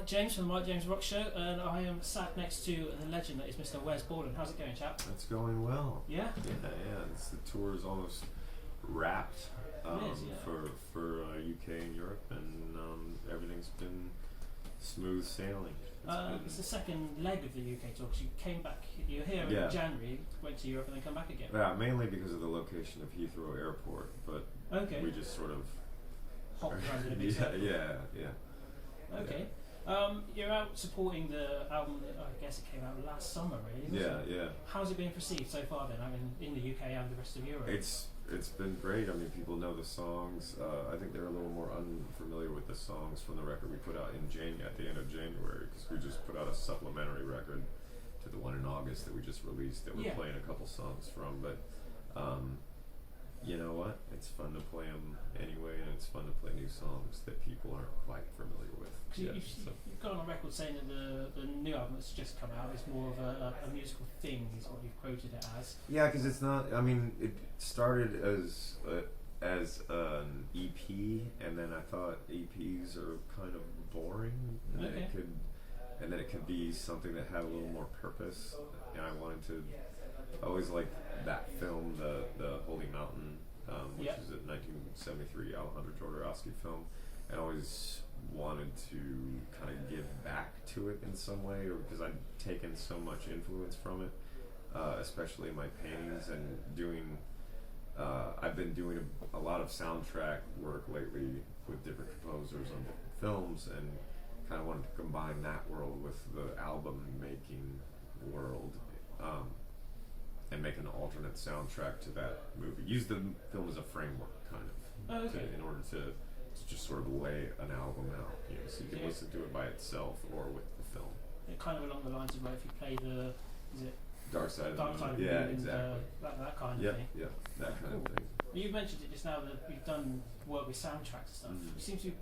Mike James from the Mike James Rock Show, and I am sat next to the legend that is Mr Wes Borland. How's it going, chap? It's going well. Yeah? Yeah. The tour is almost wrapped for UK and Europe, and everything's been smooth sailing. It's the second leg of the UK tour, because you came back, you were here in January, went to Europe and then come back again. Yeah, mainly because of the location of Heathrow Airport, but we just sort of hopped around in a big circle. Yeah. Okay. You're out supporting the album that I guess it came out last summer, really. Yeah. How's it been perceived so far then? I mean, in the UK and the rest of Europe? It's been great. I mean, people know the songs. I think they're a little more unfamiliar with the songs from the record we put out at the end of January, because we just put out a supplementary record to the one in August that we just released that we're playing a couple songs from. But you know what? It's fun to play them anyway, and it's fun to play new songs that people aren't quite familiar with. You've gone on record saying that the new album that's just come out is more of a musical thing, is what you've quoted it as. Yeah, because it's not. I mean, it started as an EP, and then I thought EPs are kind of boring, and then it could be something that had a little more purpose. And I wanted to. I always liked that film, the Holy Mountain, which is a 1973 Alejandro Jodorowsky film, and I always wanted to kind of give back to it in some way, or because I'd taken so much influence from it, especially in my paintings and doing. I've been doing a lot of soundtrack work lately with different composers on different films, and kind of wanted to combine that world with the album making world. And make an alternate soundtrack to that movie. Use the film as a framework, kind of, in order to just sort of lay an album out. You know, so you can listen to it by itself or with the film. Yeah, kind of along the lines of like if you play the Dark Side of the Moon, exactly. That kind of thing. Yeah, that kind of thing. You mentioned it just now that you've done work with soundtracks and stuff. You seem to be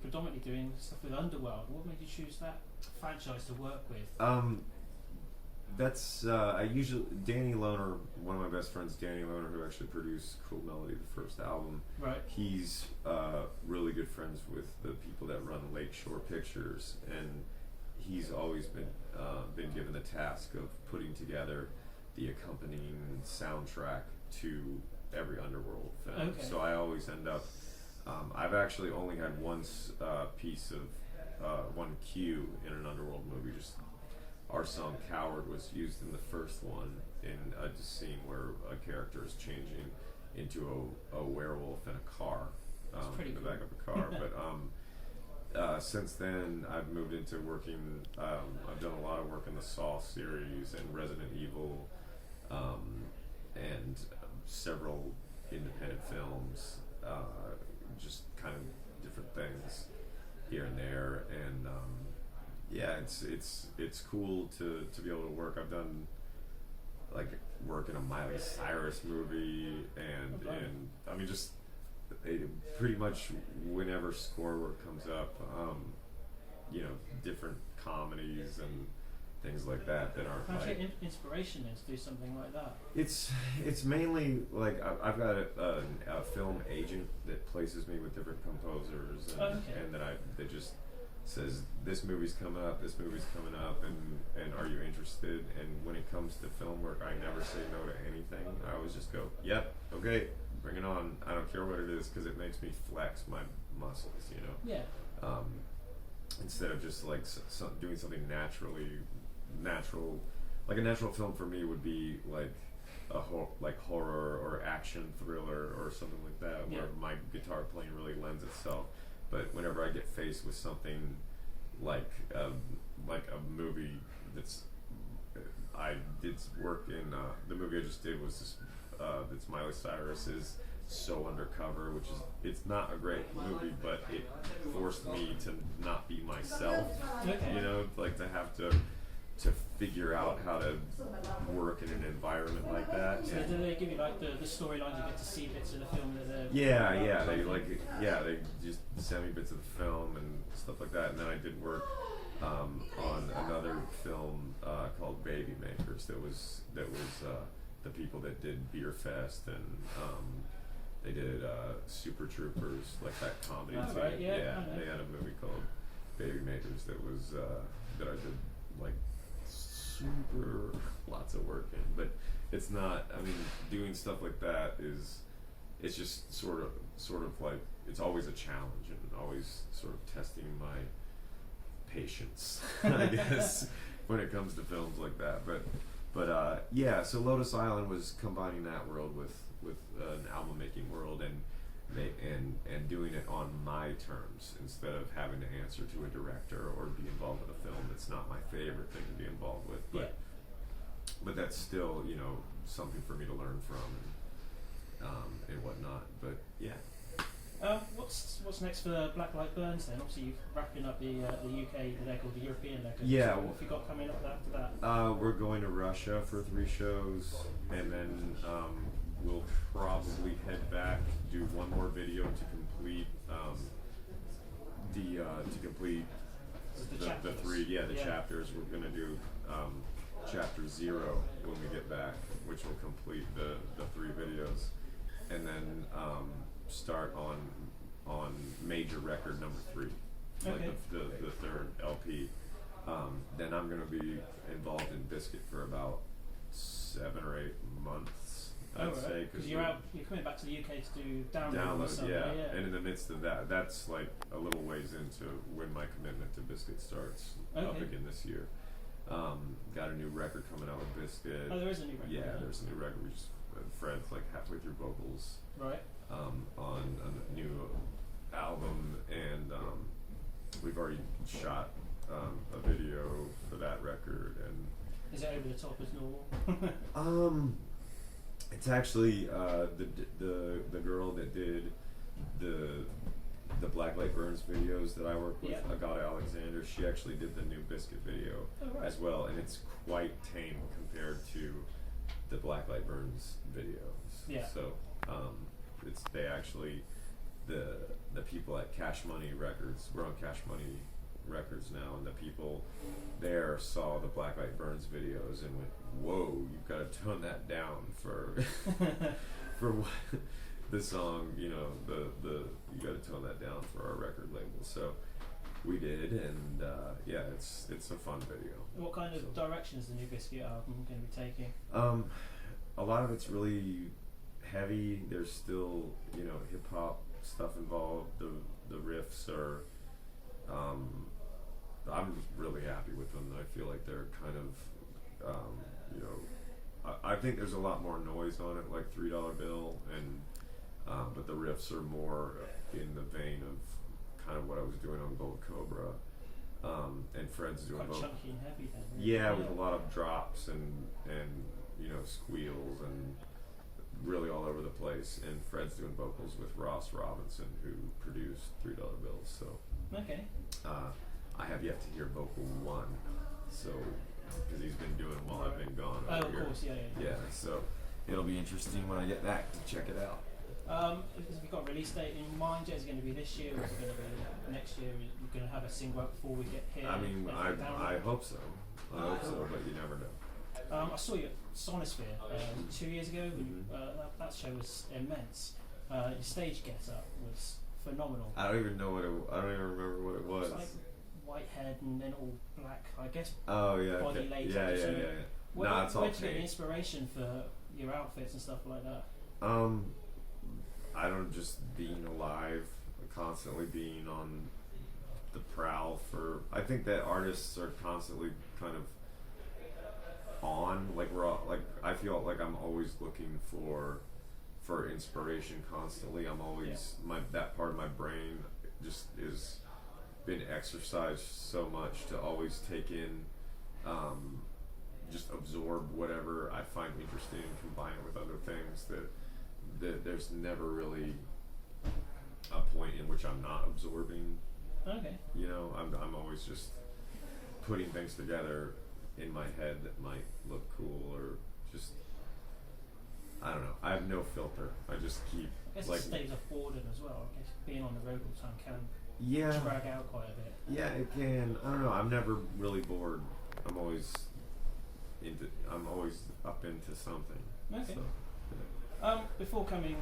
predominantly doing stuff with Underworld. What made you choose that franchise to work with? That's Danny Lohner, one of my best friends, Danny Lohner, who actually produced Cool Melody, the first album. Right. He's really good friends with the people that run Lakeshore Pictures, and he's always been given the task of putting together the accompanying soundtrack to every Underworld film. Okay. So I always end up. I've actually only had one piece of one cue in an Underworld movie. Just our song "Coward" was used in the first one in a scene where a character is changing into a werewolf in a car, in the back of a car. But since then, I've moved into working. I've done a lot of work in the Saw series and Resident Evil, and several independent films, just kind of different things here and there, and it's cool to be able to work. I've done like work in a Miley Cyrus movie, and I mean just pretty much whenever score work comes up, different comedies and things like that aren't how's like your inspiration then to do something like that? It's mainly like I've got a film agent that places me with different composers, and that just says this movie's coming up, and are you interested? And when it comes to film work, I never say no to anything. I always just go, yep, okay, bring it on. I don't care what it is, because it makes me flex my muscles, Yeah. Instead of just like doing something natural. Like a natural film for me would be like a horror or action thriller or something like that, where my guitar playing really lends itself. But whenever I get faced with something like a movie I did work in, the movie I just did was this, that's Miley Cyrus is So Undercover, which is, it's not a great movie, but it forced me to not be myself, like to have to figure out how to work in an environment like that. So do they give you like the storylines, you get to see bits of the film that they're they just send me bits of the film and stuff like that. And then I did work on another film called Baby Makers that was the people that did Beer Fest, and they did Super Troopers, like that comedy team. Right, They had a movie called Baby Makers that was that I did like super lots of work in, but it's not. I mean, doing stuff like that it's just sort of like it's always a challenge and always sort of testing my patience, I guess, when it comes to films like that. But yeah, so Lotus Island was combining that world with an album making world and doing it on my terms instead of having to answer to a director or be involved with a film that's not my favorite thing to be involved with. But that's still, you know, something for me to learn from and whatnot. But yeah. What's next for Black Light Burns then? Obviously you're wrapping up the UK leg or the European leg. Yeah. So what have you got coming up after that? We're going to Russia for 3 shows, and then we'll probably head back, do one more video to complete the 3 chapters. We're gonna do chapter 0 when we get back, which will complete the 3 videos, and then start on major record number 3, like the 3rd LP. Then I'm gonna be involved in Bizkit for about 7 or 8 months, I'd say, because you're coming back to the UK to do download, yeah. And in the midst of that, that's like a little ways into when my commitment to Bizkit starts up again this year. Got a new record coming out with Bizkit. Oh, there is a new record. Yeah, there's a new record. We just Fred's like halfway through vocals. Right. On a new album, and we've already shot a video for that record. And is it over the top as normal? It's actually the girl that did the Black Light Burns videos that I work with, Agata Alexander. She actually did the new Bizkit video as well, and it's quite tame compared to the Black Light Burns videos. Yeah. So they actually the people at Cash Money Records, we're on Cash Money Records now, and the people there saw the Black Light Burns videos and went, "Whoa, you've got to tone that down for for what the song, you know, the you got to tone that down for our record label." So we did, and yeah, it's a fun video. What kind of direction is the new Bizkit album going to be taking? A lot of it's really heavy. There's still, you know, hip hop stuff involved. The riffs are. I'm really happy with them. I feel like they're kind of, you know, I think there's a lot more noise on it, like $3 Bill, and but the riffs are more in the vein of kind of what I was doing on Gold Cobra, and Fred's doing quite chunky and heavy then. Yeah, with a lot of drops and you know, squeals and really all over the place. And Fred's doing vocals with Ross Robinson, who produced $3 Bills. So I have yet to hear vocal 1, so because he's been doing them while I've been gone. Of course, yeah. So it'll be interesting when I get back to check it out. Have you got a release date in mind? Is it going to be this year, or is it going to be next year? You're going to have a single out before we get here. I mean, I hope so. I hope so, but you never know. I saw you at Sonosphere 2 years ago. That show was immense. Your stage get-up was phenomenal. I don't even remember what it was. It's like white head and then all black, I guess. Oh yeah. Body latex. Yeah. Where did you get the inspiration for your outfits and stuff like that? I don't, just being alive, constantly being on the prowl for. I think that artists are constantly kind of on, like we're all, like I feel like I'm always looking for inspiration constantly. I'm always that part of my brain just is been exercised so much to always take in, just absorb whatever I find interesting and combine it with other things. That there's never really a point in which I'm not absorbing. Okay. You know, I'm always just putting things together in my head that might look cool, or just, I don't know. I have no filter. I just keep. I guess like, it stays off boredom as well. I guess being on the road all the time can drag out quite a bit. Yeah, it can. I don't know. I'm never really bored. I'm always up into something. Okay. So, Before coming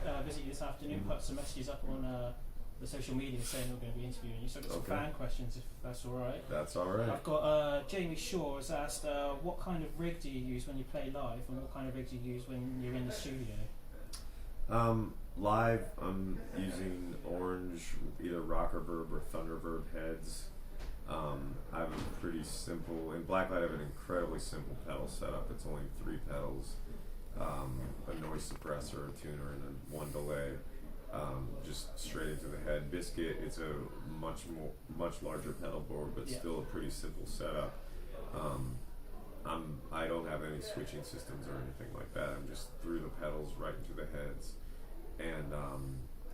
to visit you this afternoon, put some messages up on the social media saying we're going to be interviewing you. So I've got some fan questions, if that's all right. That's all right. I've got Jamie Shaw has asked, what kind of rig do you use when you play live, and what kind of rig do you use when you're in the studio? Live, I'm using orange, either rocker verb or thunder verb heads. I have a pretty simple, in Blacklight I have an incredibly simple pedal setup. It's only 3 pedals, a noise suppressor, a tuner, and then 1 delay, just straight into the head. Bizkit, it's a much larger pedal board, but still a pretty simple setup. I don't have any switching systems or anything like that. I'm just through the pedals right into the heads, and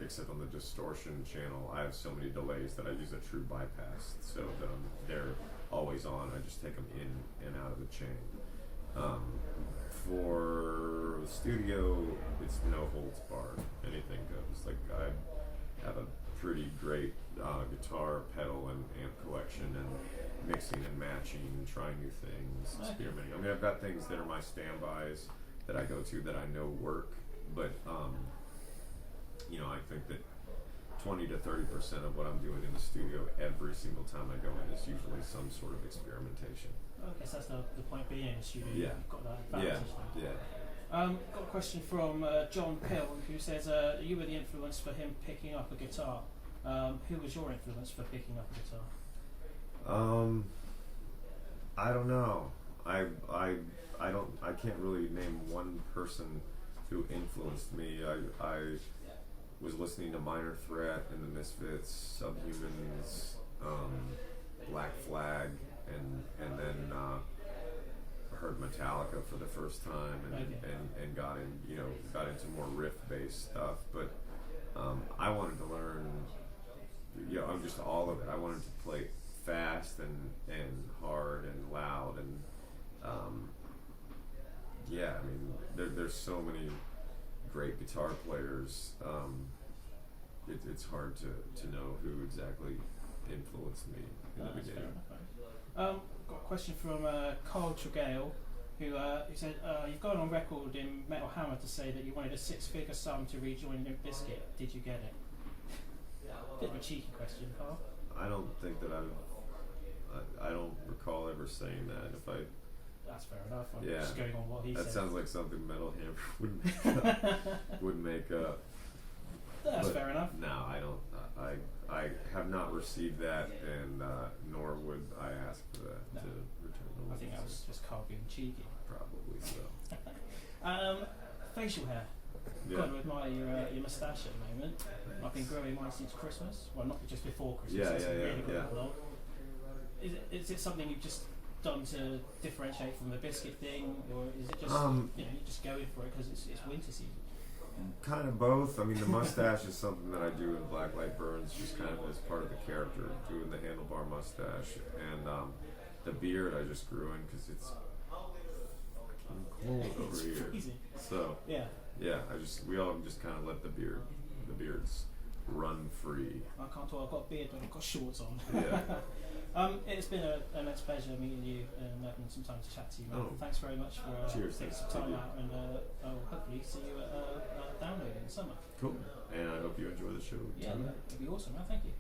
except on the distortion channel, I have so many delays that I use a true bypass, so that they're always on. I just take them in and out of the chain. For the studio, it's no holds barred. Anything goes. Like, I have a pretty great guitar, pedal, and amp collection, and mixing and matching, and trying new things, experimenting. I mean, I've got things that are my standbys that I go to that I know work, but you know, I think that 20 to 30% of what I'm doing in the studio every single time I go in is usually some sort of experimentation. Okay, so that's the point being in the studio. Yeah. You've got that advantage. Yeah. Got a question from John Pill, who says, you were the influence for him picking up a guitar. Who was your influence for picking up a guitar? I don't know. I can't really name one person who influenced me. I was listening to Minor Threat and the Misfits, Subhumans, Black Flag, and then heard Metallica for the first time, and got into more riff-based stuff. But I wanted to learn, just all of it. I wanted to play fast and hard and loud, and I mean, there's so many great guitar players. It's hard to know who exactly influenced me in the beginning. Got a question from Carl Tregale, who said, you've gone on record in Metal Hammer to say that you wanted a 6-figure sum to rejoin Limp Bizkit. Did you get it? Bit of a cheeky question, Carl. I don't think that I don't recall ever saying that. That's fair enough. I'm just going on what he said. That sounds like something Metal Hammer would make up. That's fair enough. No, I don't. I have not received that, and nor would I ask for that to return the. I think that was just Carl being cheeky. Probably so. Facial hair. Got to admire your moustache at the moment. Thanks. I've been growing mine since Christmas. Well, not just before Christmas. Is it something you've just done to differentiate from the Bizkit thing, or is it just you're just going for it because it's winter season? Kind of both. I mean, the mustache is something that I do in Blacklight Burns, just kind of as part of the character, doing the handlebar mustache, and the beard I just grew in because it's cold over here. Freezing. So we all just kind of let the beards run free. I can't talk. I've got a beard, but I've got shorts on. Yeah. It's been an immense pleasure meeting you and having some time to chat to you, man. Thanks very much for taking some time out, and I'll hopefully see you at Download in the summer. Cool. And I hope you enjoy the show. Yeah, it'd be awesome, man. Thank you.